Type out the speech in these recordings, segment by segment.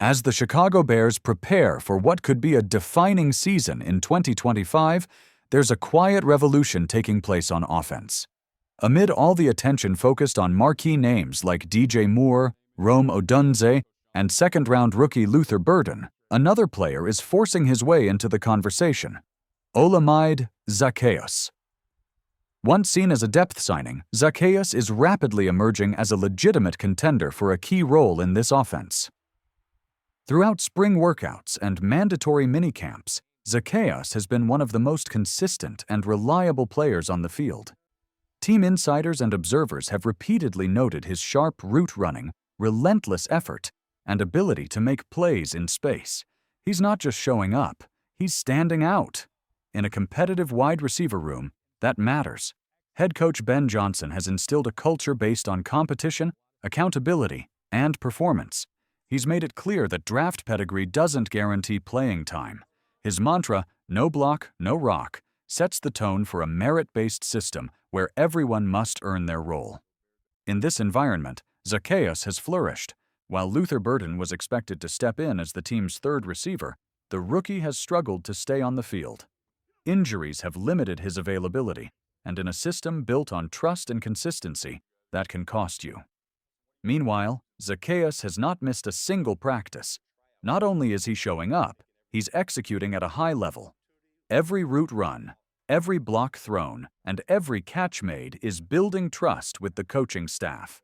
As the Chicago Bears prepare for what could be a defining season in 2025, there's a quiet revolution taking place on offense. Amid all the attention focused on marquee names like DJ Moore, Rome Odunze, and second-round rookie Luther Burden, another player is forcing his way into the conversation: Olamide Zaccheaus. Once seen as a depth signing, Zaccheaus is rapidly emerging as a legitimate contender for a key role in this offense. Throughout spring workouts and mandatory minicamps, Zaccheaus has been one of the most consistent and reliable players on the field. Team insiders and observers have repeatedly noted his sharp route running, relentless effort, and ability to make plays in space. He's not just showing up, he's standing out. In a competitive wide receiver room, that matters. Head coach Ben Johnson has instilled a culture based on competition, accountability, and performance. He's made it clear that draft pedigree doesn't guarantee playing time. His mantra, "No block, no rock," sets the tone for a merit-based system where everyone must earn their role. In this environment, Zaccheaus has flourished. While Luther Burden was expected to step in as the team's third receiver, the rookie has struggled to stay on the field. Injuries have limited his availability, and in a system built on trust and consistency, that can cost you. Meanwhile, Zaccheaus has not missed a single practice. Not only is he showing up, he's executing at a high level. Every route run, every block thrown, and every catch made is building trust with the coaching staff.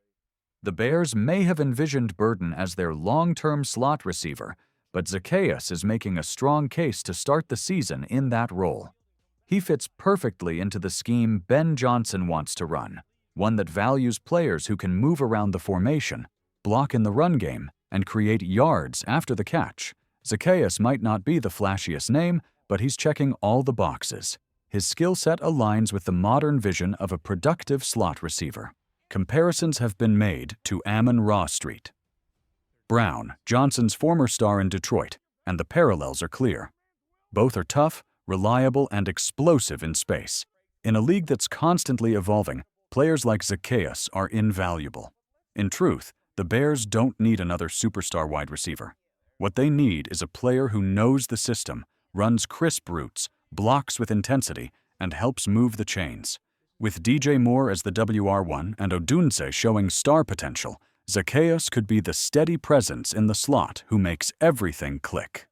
The Bears may have envisioned Burden as their long-term slot receiver, but Zaccheaus is making a strong case to start the season in that role. He fits perfectly into the scheme Ben Johnson wants to run, one that values players who can move around the formation, block in the run game, and create yards after the catch. Zaccheaus might not be the flashiest name, but he's checking all the boxes. His skill set aligns with the modern vision of a productive slot receiver. Comparisons have been made to Amon-Ra Street Brown, Johnson's former star in Detroit, and the parallels are clear. Both are tough, reliable, and explosive in space. In a league that's constantly evolving, players like Zaccheaus are invaluable. In truth, the Bears don't need another superstar wide receiver. What they need is a player who knows the system, runs crisp routes, blocks with intensity, and helps move the chains. With DJ Moore as the WR1 and Odunze showing star potential, Zaccheaus could be the steady presence in the slot who makes everything click.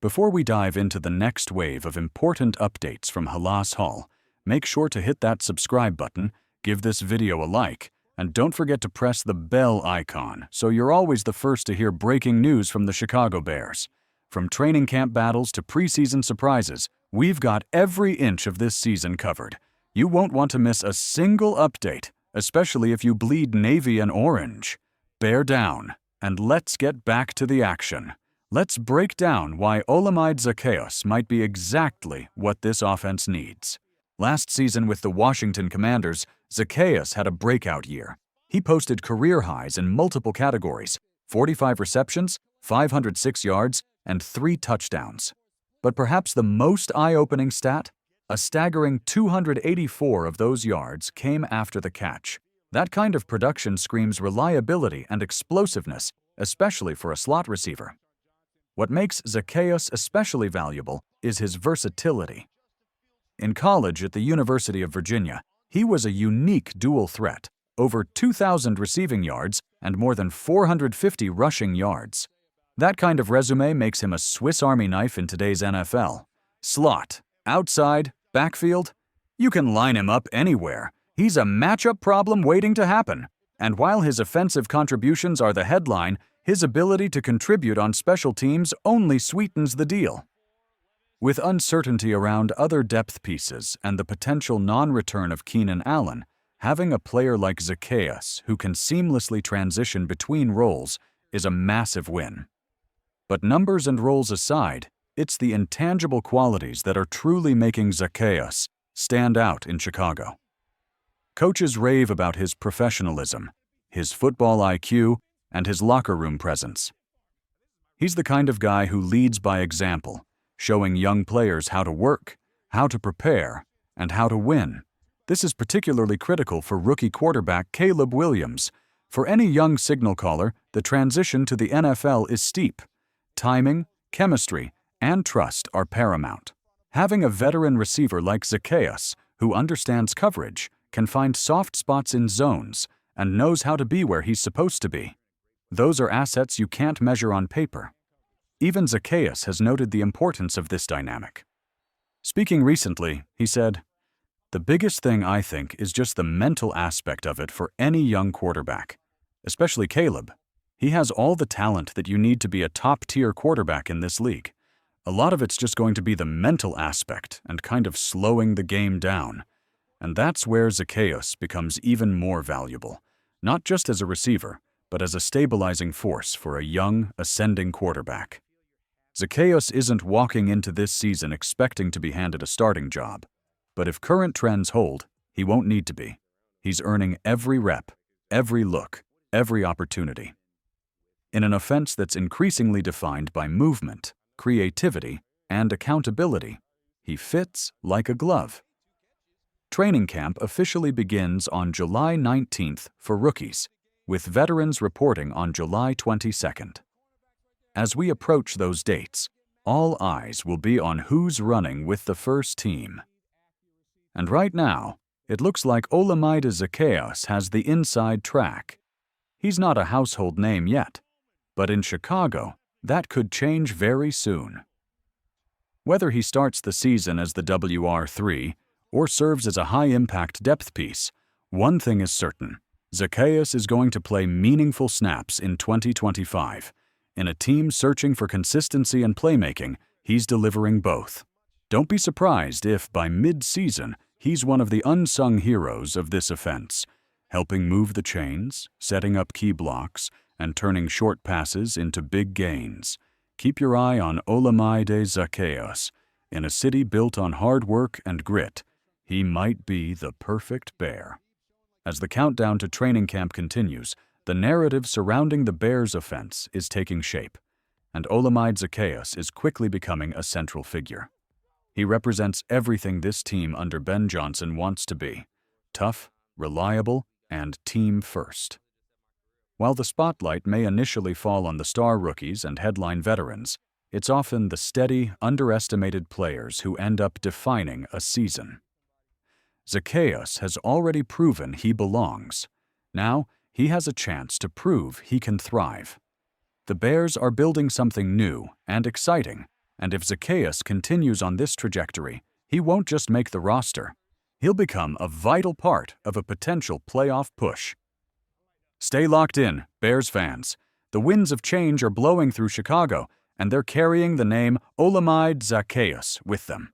Before we dive into the next wave of important updates from Halas Hall, make sure to hit that subscribe button, give this video a like, and don't forget to press the bell icon so you're always the first to hear breaking news from the Chicago Bears. From training camp battles to preseason surprises, we've got every inch of this season covered. You won't want to miss a single update, especially if you bleed navy and orange. Bear down, and let's get back to the action. Let's break down why Olamide Zaccheaus might be exactly what this offense needs. Last season with the Washington Commanders, Zaccheaus had a breakout year. He posted career highs in multiple categories: 45 receptions, 506 yards, and 3 touchdowns. But perhaps the most eye-opening stat? A staggering 284 of those yards came after the catch. That kind of production screams reliability and explosiveness, especially for a slot receiver. What makes Zaccheaus especially valuable is his versatility. In college at the University of Virginia, he was a unique dual threat, over 2,000 receiving yards and more than 450 rushing yards. That kind of resume makes him a Swiss Army knife in today's NFL. Slot, outside, backfield, you can line him up anywhere. He's a matchup problem waiting to happen. And while his offensive contributions are the headline, his ability to contribute on special teams only sweetens the deal. With uncertainty around other depth pieces and the potential non-return of Keenan Allen, having a player like Zaccheaus who can seamlessly transition between roles is a massive win. But numbers and roles aside, it's the intangible qualities that are truly making Zaccheaus stand out in Chicago. Coaches rave about his professionalism, his football IQ, and his locker room presence. He's the kind of guy who leads by example, showing young players how to work, how to prepare, and how to win. This is particularly critical for rookie quarterback Caleb Williams. For any young signal caller, the transition to the NFL is steep. Timing, chemistry, and trust are paramount. Having a veteran receiver like Zaccheaus, who understands coverage, can find soft spots in zones, and knows how to be where he's supposed to be. Those are assets you can't measure on paper. Even Zaccheaus has noted the importance of this dynamic. Speaking recently, he said, "The biggest thing I think is just the mental aspect of it for any young quarterback, especially Caleb. He has all the talent that you need to be a top-tier quarterback in this league. A lot of it's just going to be the mental aspect and kind of slowing the game down. And that's where Zaccheaus becomes even more valuable, not just as a receiver, but as a stabilizing force for a young, ascending quarterback." Zaccheaus isn't walking into this season expecting to be handed a starting job, but if current trends hold, he won't need to be. He's earning every rep, every look, every opportunity. In an offense that's increasingly defined by movement, creativity, and accountability, he fits like a glove. Training camp officially begins on July 19th for rookies, with veterans reporting on July 22nd. As we approach those dates, all eyes will be on who's running with the first team. And right now, it looks like Olamide Zaccheaus has the inside track. He's not a household name yet, but in Chicago, that could change very soon. Whether he starts the season as the WR3 or serves as a high-impact depth piece, one thing is certain: Zaccheaus is going to play meaningful snaps in 2025. In a team searching for consistency and playmaking, he's delivering both. Don't be surprised if, by mid-season, he's one of the unsung heroes of this offense, helping move the chains, setting up key blocks, and turning short passes into big gains. Keep your eye on Olamide Zaccheaus. In a city built on hard work and grit, he might be the perfect Bear. As the countdown to training camp continues, the narrative surrounding the Bears' offense is taking shape, and Olamide Zaccheaus is quickly becoming a central figure. He represents everything this team under Ben Johnson wants to be: tough, reliable, and team first. While the spotlight may initially fall on the star rookies and headline veterans, it's often the steady, underestimated players who end up defining a season. Zaccheaus has already proven he belongs. Now, he has a chance to prove he can thrive. The Bears are building something new and exciting, and if Zaccheaus continues on this trajectory, he won't just make the roster. He'll become a vital part of a potential playoff push. Stay locked in, Bears fans. The winds of change are blowing through Chicago, and they're carrying the name Olamide Zaccheaus with them.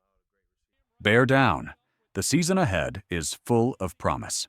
Bear down. The season ahead is full of promise.